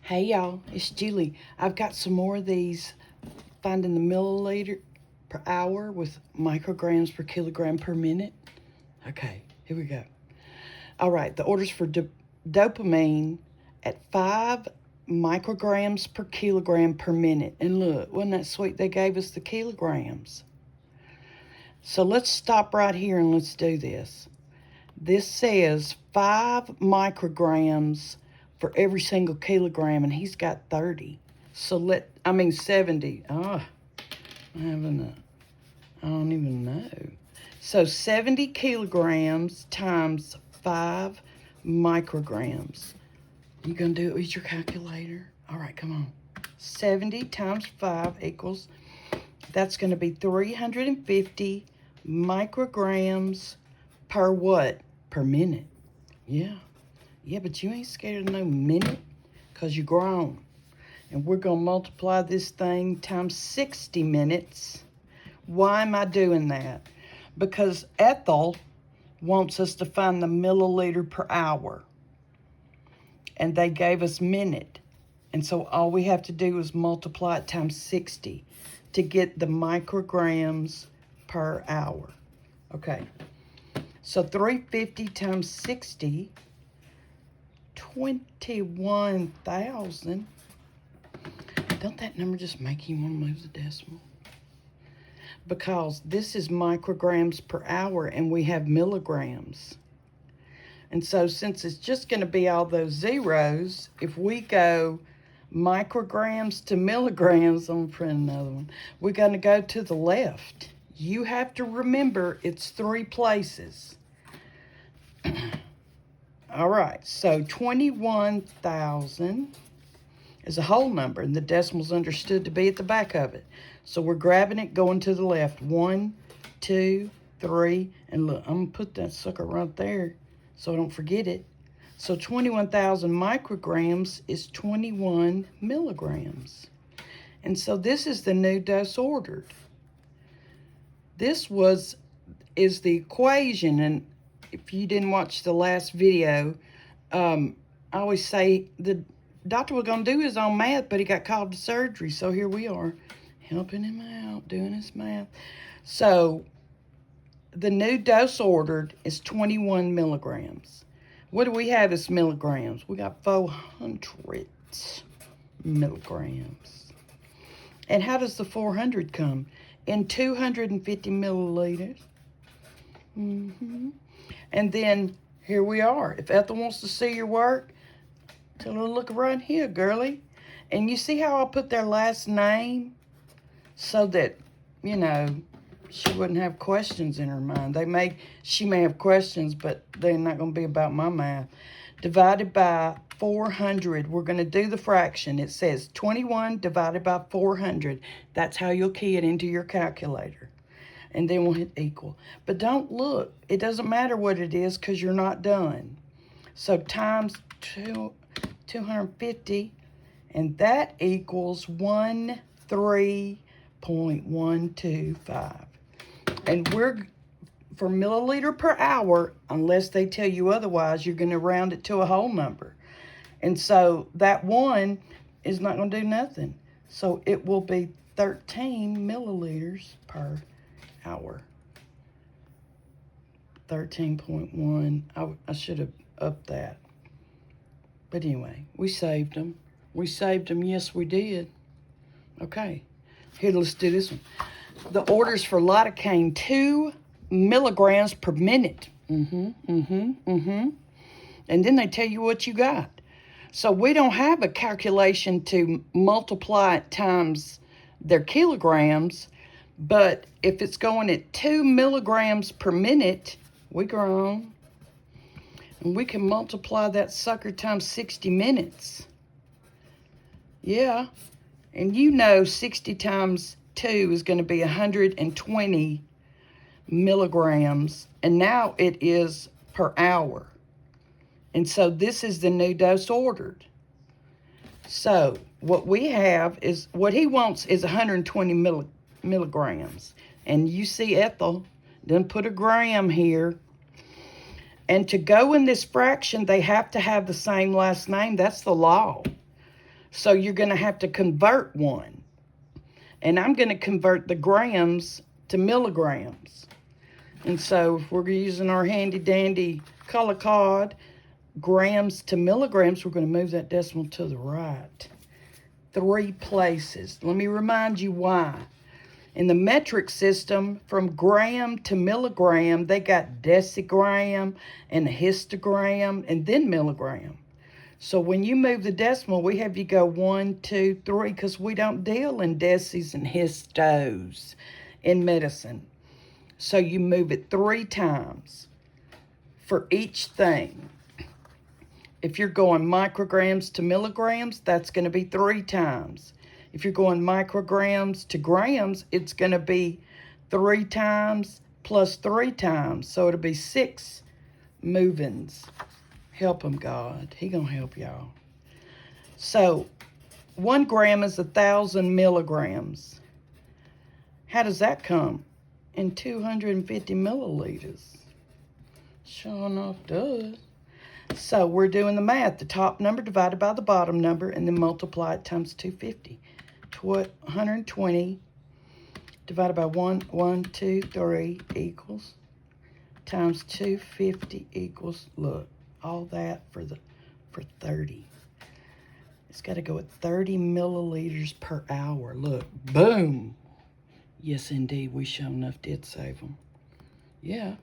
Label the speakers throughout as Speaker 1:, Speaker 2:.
Speaker 1: Hey y'all, it's Julie. I've got some more of these finding the milliliter per hour with micrograms per kilogram per minute. Okay, here we go. All right, the orders for dopamine at 5 micrograms per kilogram per minute. And look, wasn't that sweet? They gave us the kilograms. So let's stop right here and let's do this. This says 5 micrograms for every single kilogram, and he's got 30. So 70. I don't even know. So 70 kilograms times 5 micrograms. You gonna do it with your calculator? All right, come on. 70 times 5 equals, that's gonna be 350 micrograms per what? Per minute. Yeah, but you ain't scared of no minute because you're grown. And we're going to multiply this thing times 60 minutes. Why am I doing that? Because Ethel wants us to find the milliliter per hour. And they gave us minute. And so all we have to do is multiply it times 60 to get the micrograms per hour. Okay. So 350 times 60, 21,000. Don't that number just make you want to move the decimal? Because this is micrograms per hour and we have milligrams. And so since it's just going to be all those zeros, if we go micrograms to milligrams, I'm going to print another one, we're going to go to the left. You have to remember it's 3 places. All right, so 21,000 is a whole number, and the decimal's understood to be at the back of it. So we're grabbing it, going to the left. 1, 2, 3, and look, I'm going to put that sucker right there so I don't forget it. So 21,000 micrograms is 21 milligrams. And so this is the new dose ordered. This is the equation, and if you didn't watch the last video, I always say the doctor was going to do his own math, but he got called to surgery. So here we are, helping him out, doing his math. So the new dose ordered is 21 milligrams. What do we have as milligrams? We got 400 milligrams. And how does the 400 come? In 250 milliliters. And then here we are. If Ethel wants to see your work, tell her to look right here, girlie. And you see how I put their last name so that, she wouldn't have questions in her mind. She may have questions, but they're not going to be about my math. Divided by 400. We're going to do the fraction. It says 21 divided by 400. That's how you'll key it into your calculator. And then we'll hit equal. But don't look. It doesn't matter what it is because you're not done. So times 250, and that equals 13.125. And for milliliter per hour, unless they tell you otherwise, you're going to round it to a whole number. And so that 1 is not going to do nothing. So it will be 13 milliliters per hour. 13.1. I should have upped that. But anyway, we saved them. Yes, we did. Okay. Here, let's do this one. The orders for lidocaine, 2 milligrams per minute. And then they tell you what you got. So we don't have a calculation to multiply it times their kilograms. But if it's going at 2 milligrams per minute, we grown. And we can multiply that sucker times 60 minutes. Yeah. And 60 times 2 is going to be 120 milligrams. And now it is per hour. And so this is the new dose ordered. So what we have is, what he wants is 120 milligrams. And you see Ethel done put a gram here. And to go in this fraction, they have to have the same last name. That's the law. So you're going to have to convert one. And I'm going to convert the grams to milligrams. And so if we're using our handy dandy color card, grams to milligrams, we're going to move that decimal to the right. 3 places. Let me remind you why. In the metric system, from gram to milligram, they got decigram and histogram and then milligram. So when you move the decimal, we have you go 1, 2, 3, because we don't deal in decis and histos in medicine. So you move it 3 times for each thing. If you're going micrograms to milligrams, that's going to be 3 times. If you're going micrograms to grams, it's going to be 3 times plus 3 times. So it'll be 6 movings. Help him, God. He gonna help y'all. So 1 gram is 1,000 milligrams. How does that come? In 250 milliliters. Sure enough does. So we're doing the math. The top number divided by the bottom number and then multiply it times 250. 120 divided by 1, 2, 3 equals times 250 equals, look, all that for 30. It's got to go at 30 milliliters per hour. Look, boom. Yes, indeed, we sure enough did save them. Yeah.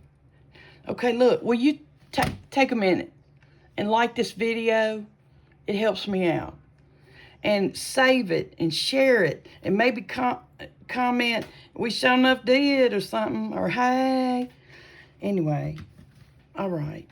Speaker 1: Okay, look, will you take a minute and like this video? It helps me out. And save it and share it and maybe comment, we sure enough did or something, or hey. Anyway, all right.